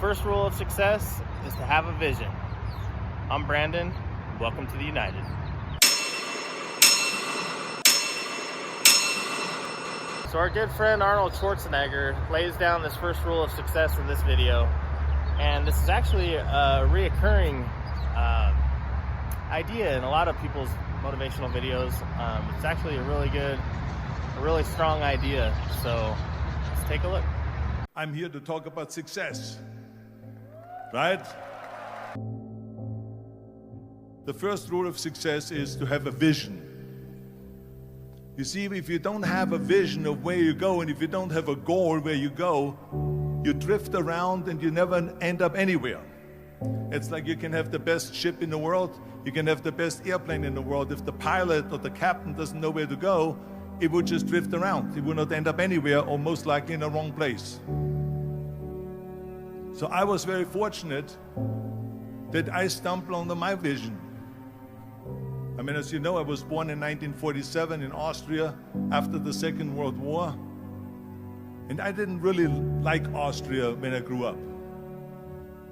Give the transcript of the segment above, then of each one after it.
first rule of success is to have a vision. I'm Brandon. Welcome to the United. So our good friend Arnold Schwarzenegger lays down this first rule of success in this video. And this is actually a reoccurring idea in a lot of people's motivational videos. It's actually a really strong idea. So let's take a look. I'm here to talk about success, right? The first rule of success is to have a vision. You see, if you don't have a vision of where you go, and if you don't have a goal where you go, you drift around and you never end up anywhere. It's like you can have the best ship in the world, you can have the best airplane in the world. If the pilot or the captain doesn't know where to go, it would just drift around. It would not end up anywhere, or most likely in the wrong place. So I was very fortunate that I stumbled onto my vision. I mean, as you know, I was born in 1947 in Austria after the Second World War. And I didn't really like Austria when I grew up.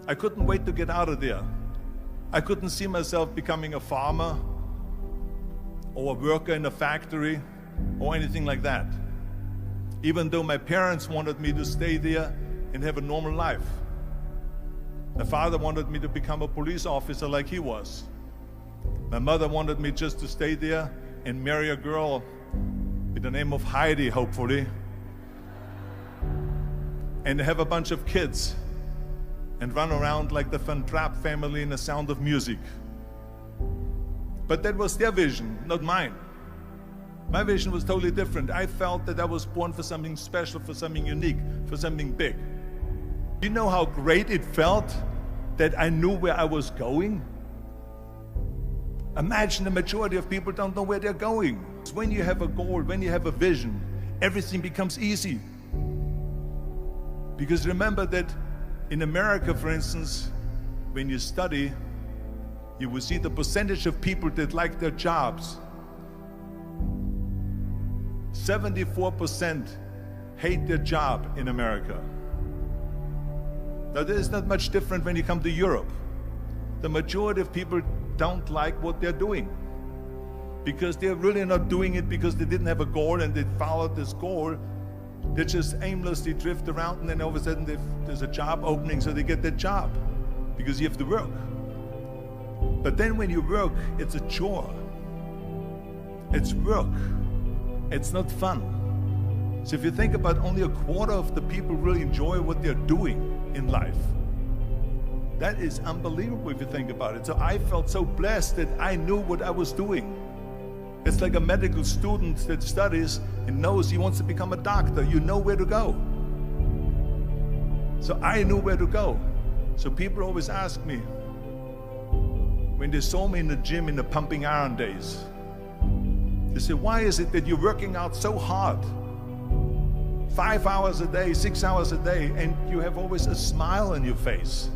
I couldn't wait to get out of there. I couldn't see myself becoming a farmer or a worker in a factory or anything like that, even though my parents wanted me to stay there and have a normal life. My father wanted me to become a police officer like he was. My mother wanted me just to stay there and marry a girl with the name of Heidi, hopefully, and have a bunch of kids and run around like the Van Trapp family in The Sound of Music. But that was their vision, not mine. My vision was totally different. I felt that I was born for something special, for something unique, for something big. You know how great it felt that I knew where I was going? Imagine the majority of people don't know where they're going. When you have a goal, when you have a vision, everything becomes easy. Because remember that in America, for instance, when you study, you will see the percentage of people that like their jobs. 74% hate their job in America. Now, there is not much different when you come to Europe. The majority of people don't like what they're doing because they're really not doing it because they didn't have a goal and they followed this goal. They just aimlessly drift around, and then all of a sudden there's a job opening, so they get that job because you have to work. But then when you work, it's a chore. It's work. It's not fun. So if you think about, only a quarter of the people really enjoy what they're doing in life. That is unbelievable if you think about it. So I felt so blessed that I knew what I was doing. It's like a medical student that studies and knows he wants to become a doctor. You know where to go. So I knew where to go. So people always ask me, when they saw me in the gym in the pumping iron days, they say, why is it that you're working out so hard? 5 hours a day, 6 hours a day, and you have always a smile on your face.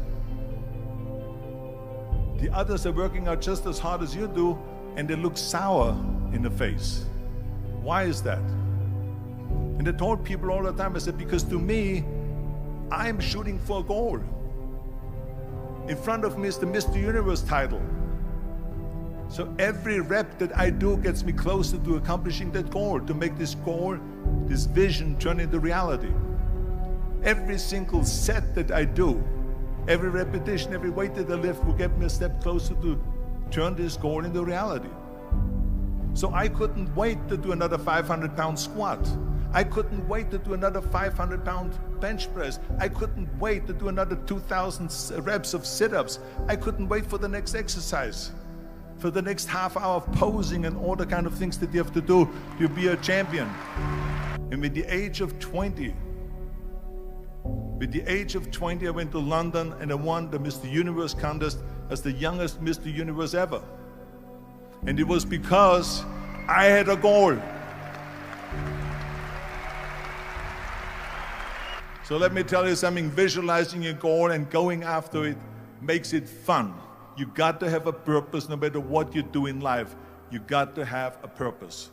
The others are working out just as hard as you do, and they look sour in the face. Why is that? And I told people all the time, I said, because to me, I'm shooting for a goal. In front of me is the Mr. Universe title. So every rep that I do gets me closer to accomplishing that goal, to make this goal, this vision, turn into reality. Every single set that I do, every repetition, every weight that I lift will get me a step closer to turn this goal into reality. So I couldn't wait to do another 500-pound squat. I couldn't wait to do another 500-pound bench press. I couldn't wait to do another 2,000 reps of sit-ups. I couldn't wait for the next exercise, for the next half hour of posing and all the kind of things that you have to do to be a champion. And with the age of 20, I went to London and I won the Mr. Universe contest as the youngest Mr. Universe ever. And it was because I had a goal. So let me tell you something, visualizing a goal and going after it makes it fun. You got to have a purpose no matter what you do in life. You got to have a purpose.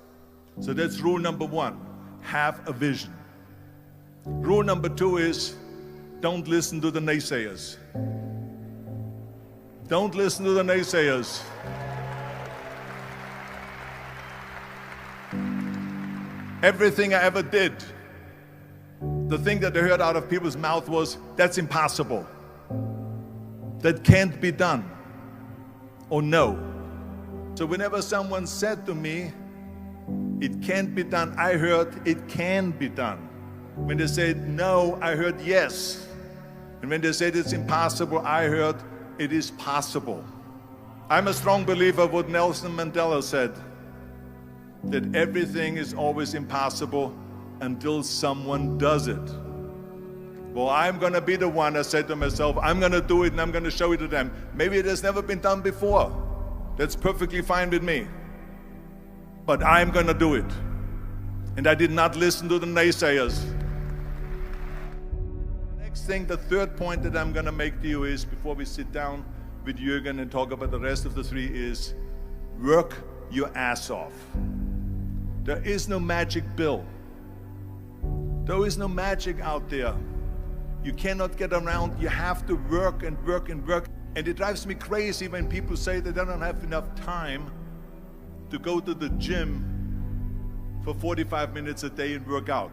So that's rule number one, have a vision. Rule number two is Don't listen to the naysayers. Don't listen to the naysayers. Everything I ever did, the thing that I heard out of people's mouth was, that's impossible. That can't be done. Or no. So whenever someone said to me, it can't be done, I heard, it can be done. When they said no, I heard yes. And when they said it's impossible, I heard it is possible. I'm a strong believer of what Nelson Mandela said, that everything is always impossible until someone does it. Well, I'm going to be the one, I said to myself, I'm going to do it and I'm going to show it to them. Maybe it has never been done before. That's perfectly fine with me. But I'm going to do it. And I did not listen to the naysayers. The next thing, the third point that I'm going to make to you is, before we sit down with Jürgen and talk about the rest of the three, is work your ass off. There is no magic pill. There is no magic out there. You cannot get around. You have to work and work and work. And it drives me crazy when people say that they don't have enough time to go to the gym for 45 minutes a day and work out.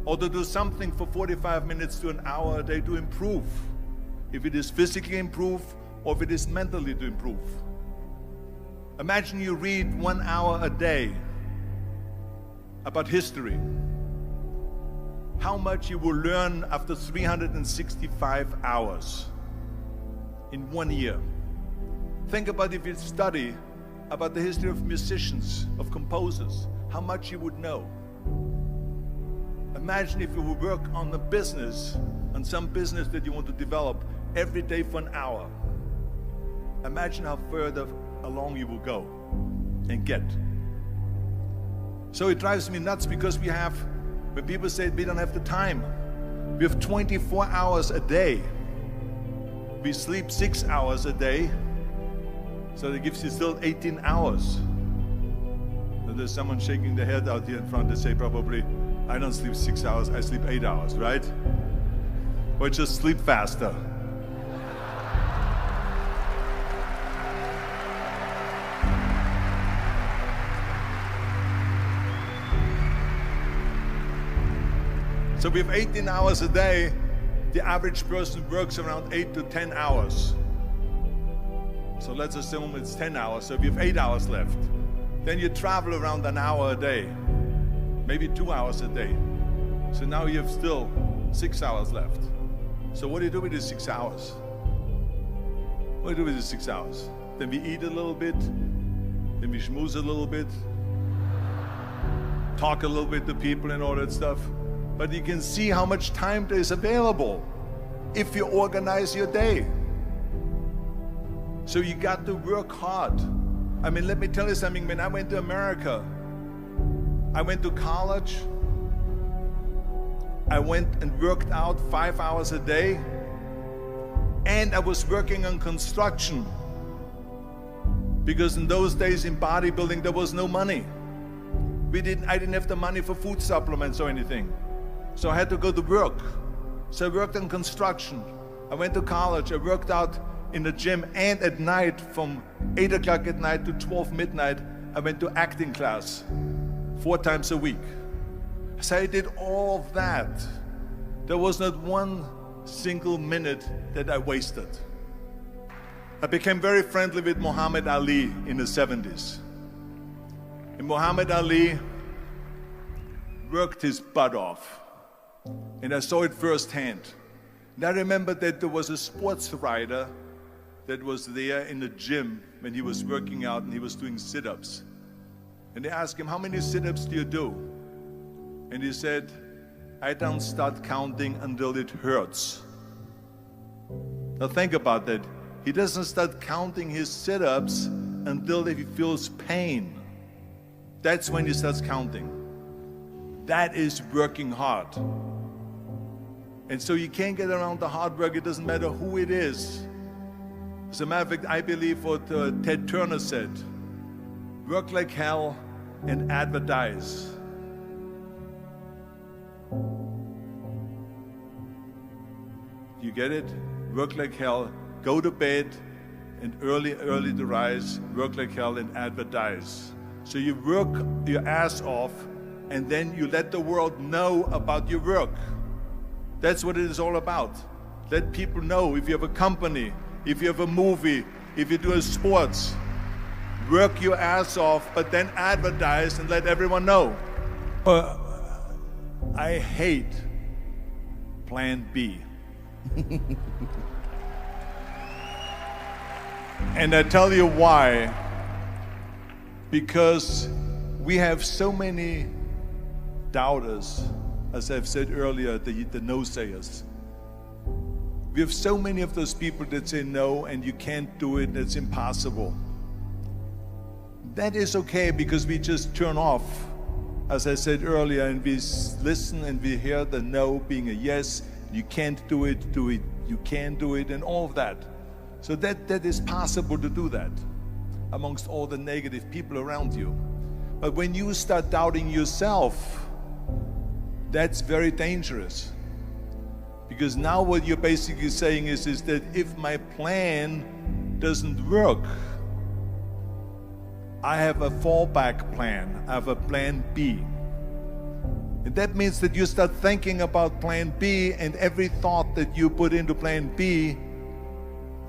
Or to do something for 45 minutes to an hour a day to improve. If it is physically improve or if it is mentally to improve. Imagine you read 1 hour a day about history. How much you will learn after 365 hours in 1 year. Think about if you study about the history of musicians, of composers, how much you would know. Imagine if you would work on a business, on some business that you want to develop every day for an hour. Imagine how further along you will go and get. So it drives me nuts because we have, when people say we don't have the time, we have 24 hours a day. We sleep 6 hours a day, so that gives you still 18 hours. And there's someone shaking their head out here in front. They say probably, I don't sleep 6 hours, I sleep 8 hours, right? Or just sleep faster. So we have 18 hours a day. The average person works around 8 to 10 hours. So let's assume it's 10 hours, so we have 8 hours left. Then you travel around an hour a day, maybe 2 hours a day. So now you have still 6 hours left. So what do you do with these 6 hours? What do you do with these 6 hours? Then we eat a little bit, then we schmooze a little bit, talk a little bit to people and all that stuff. But you can see how much time there is available if you organize your day. So you got to work hard. I mean, let me tell you something. When I went to America, I went to college. I went and worked out 5 hours a day. And I was working on construction. Because in those days in bodybuilding, there was no money. I didn't have the money for food supplements or anything. So I had to go to work. So I worked on construction. I went to college. I worked out in the gym, and at night from 8 o'clock at night to 12 midnight, I went to acting class 4 times a week. So I did all of that. There was not one single minute that I wasted. I became very friendly with Muhammad Ali in the 70s. And Muhammad Ali worked his butt off. And I saw it firsthand. And I remember that there was a sports writer that was there in the gym when he was working out and he was doing sit-ups. And they asked him, how many sit-ups do you do? And he said, I don't start counting until it hurts. Now think about that. He doesn't start counting his sit-ups until he feels pain. That's when he starts counting. That is working hard. And so you can't get around the hard work. It doesn't matter who it is. As a matter of fact, I believe what Ted Turner said, work like hell and advertise. You get it? Work like hell, go to bed, and early to rise, work like hell and advertise. So you work your ass off, and then you let the world know about your work. That's what it is all about. Let people know. If you have a company, if you have a movie, if you do a sports, work your ass off, but then advertise and let everyone know. I hate Plan B. And I tell you why. Because we have so many doubters, as I've said earlier, the no-sayers. We have so many of those people that say no, and you can't do it, it's impossible. That is okay, because we just turn off, as I said earlier, and we listen and we hear the no being a yes. You can't do it, you can do it, and all of that. So that is possible to do that amongst all the negative people around you. But when you start doubting yourself, that's very dangerous. Because now what you're basically saying is that if my plan doesn't work, I have a fallback plan, I have a plan B. And that means that you start thinking about plan B, and every thought that you put into plan B,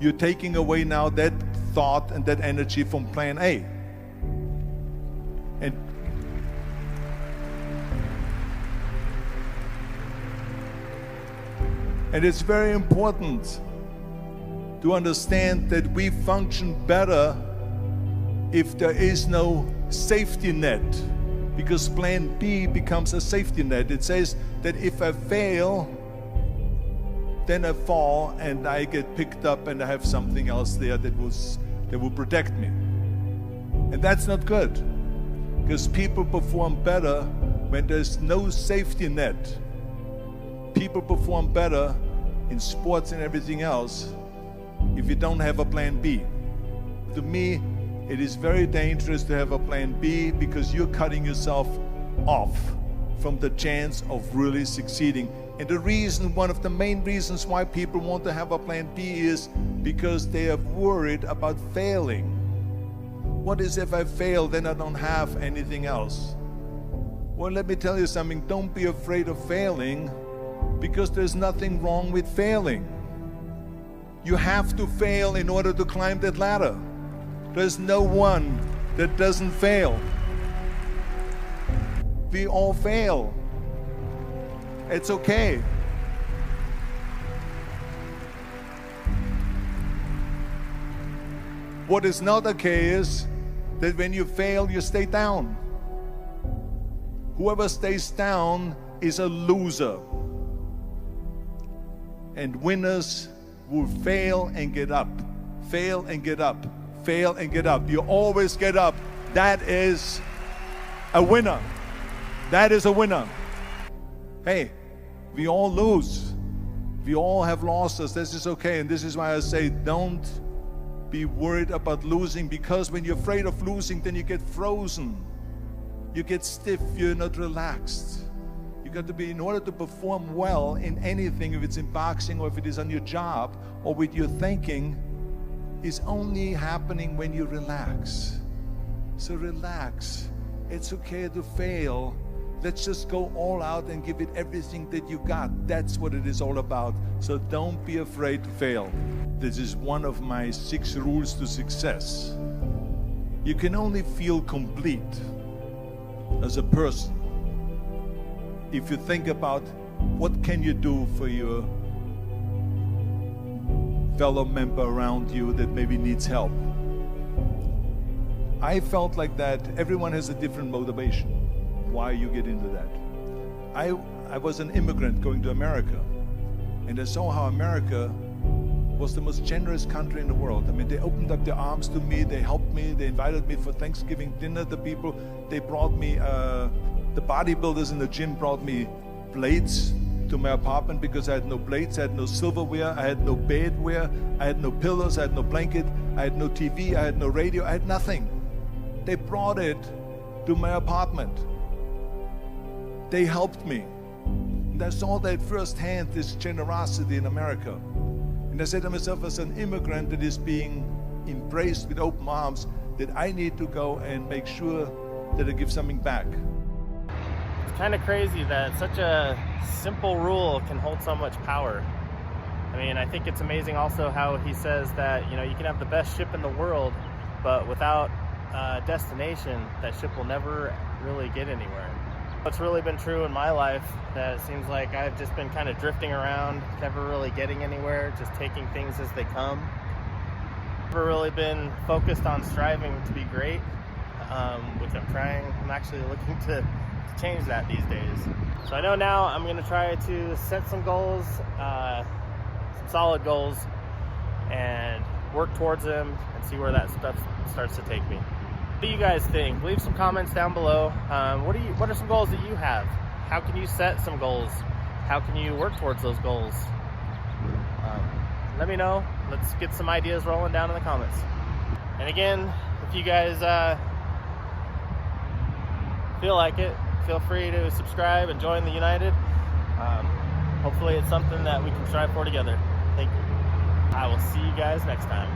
you're taking away now that thought and that energy from plan A. And it's very important to understand that we function better if there is no safety net, because plan B becomes a safety net. It says that if I fail, then I fall and I get picked up and I have something else there that will protect me. And that's not good, because people perform better when there's no safety net. People perform better in sports and everything else if you don't have a plan B. To me, it is very dangerous to have a plan B, because you're cutting yourself off from the chance of really succeeding. And the reason, one of the main reasons why people want to have a plan B is because they are worried about failing. What is if I fail, then I don't have anything else? Well, let me tell you something. Don't be afraid of failing, because there's nothing wrong with failing. You have to fail in order to climb that ladder. There's no one that doesn't fail. We all fail. It's okay. What is not okay is that when you fail, you stay down. Whoever stays down is a loser. And winners will fail and get up, fail and get up, fail and get up. You always get up. That is a winner. That is a winner. Hey, we all lose. We all have losses. This is okay. And this is why I say don't be worried about losing, because when you're afraid of losing, then you get frozen. You get stiff. You're not relaxed. You got to be, in order to perform well in anything, if it's in boxing or if it is on your job or with your thinking, is only happening when you relax. So relax. It's okay to fail. Let's just go all out and give it everything that you got. That's what it is all about. So don't be afraid to fail. This is one of my 6 rules to success. You can only feel complete as a person if you think about what can you do for your fellow member around you that maybe needs help. I felt like that. Everyone has a different motivation why you get into that. I was an immigrant going to America, and I saw how America was the most generous country in the world. I mean, they opened up their arms to me, they helped me, they invited me for Thanksgiving dinner. The people, they brought me, the bodybuilders in the gym brought me plates to my apartment because I had no plates, I had no silverware, I had no bedware, I had no pillows, I had no blanket, I had no TV, I had no radio, I had nothing. They brought it to my apartment. They helped me. And I saw that firsthand, this generosity in America. And I said to myself, as an immigrant that is being embraced with open arms, that I need to go and make sure that I give something back. It's kind of crazy that such a simple rule can hold so much power. I mean, I think it's amazing also how he says that, you know, you can have the best ship in the world, but without a destination, that ship will never really get anywhere. What's really been true in my life, that it seems like I've just been kind of drifting around, never really getting anywhere, just taking things as they come. Never really been focused on striving to be great, which I'm trying. I'm actually looking to change that these days. So I know now I'm going to try to set some goals, some solid goals, and work towards them and see where that stuff starts to take me. What do you guys think? Leave some comments down below. What are some goals that you have? How can you set some goals? How can you work towards those goals? Let me know. Let's get some ideas rolling down in the comments. And again, if you guys feel like it, feel free to subscribe and join the United. Hopefully it's something that we can strive for together. Thank you. I will see you guys next time.